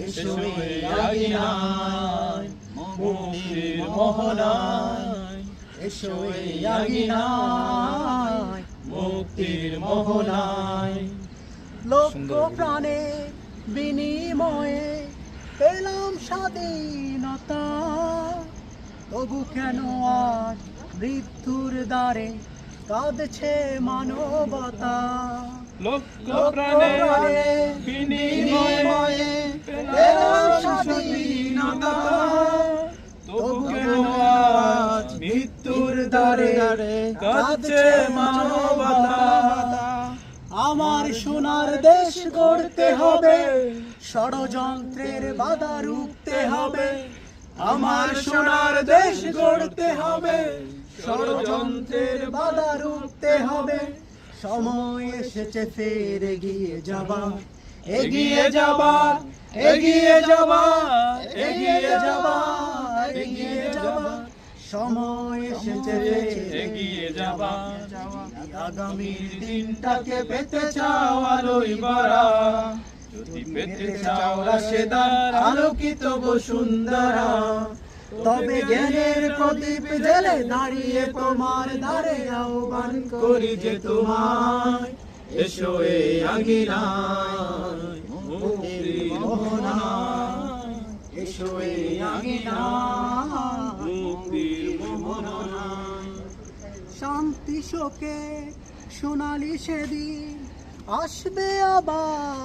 এসো এই আগিনায় মুক্তির মোহনায়, এসো এই আগিনায় মুক্তির মোহনায়। লক্ষ প্রাণে বিনিময়ে পেলাম স্বাধীনতা, তবু কেন আজ মৃত্যুর দ্বারে কাঁদছে মানবতা। লক্ষ প্রাণে বিনিময়ে পেলাম স্বাধীনতা, তবু কেন আজ মৃত্যুর দ্বারে কাঁদছে মানবতা। আমার সোনার দেশ গড়তে হবে, ষড়যন্ত্রের বাধা রুখতে হবে। আমার সোনার দেশ গড়তে হবে, ষড়যন্ত্রের বাধা রুখতে হবে। সময় এসেছে ফের এগিয়ে যাবার, এগিয়ে যাবার, এগিয়ে যাবার, এগিয়ে যাবার, এগিয়ে যাবার। সময় এসেছে এগিয়ে যাবার। আগামীর দিনটাকে পেতে চাও আলোয় ভরা, যদি পেতে চাও রাশেদার আলোকিত বসুন্ধরা, তবে জ্ঞানের প্রদীপ জেলে দাঁড়িয়ে তোমার দ্বারে আহ্বান করি যে তোমায়, এসো এই আগিনায় মুক্তির মোহনায়, এসো এই আগিনায় মুক্তির মোহনায়। শান্তি শোকে সোনালি সেদিন আসবে আবার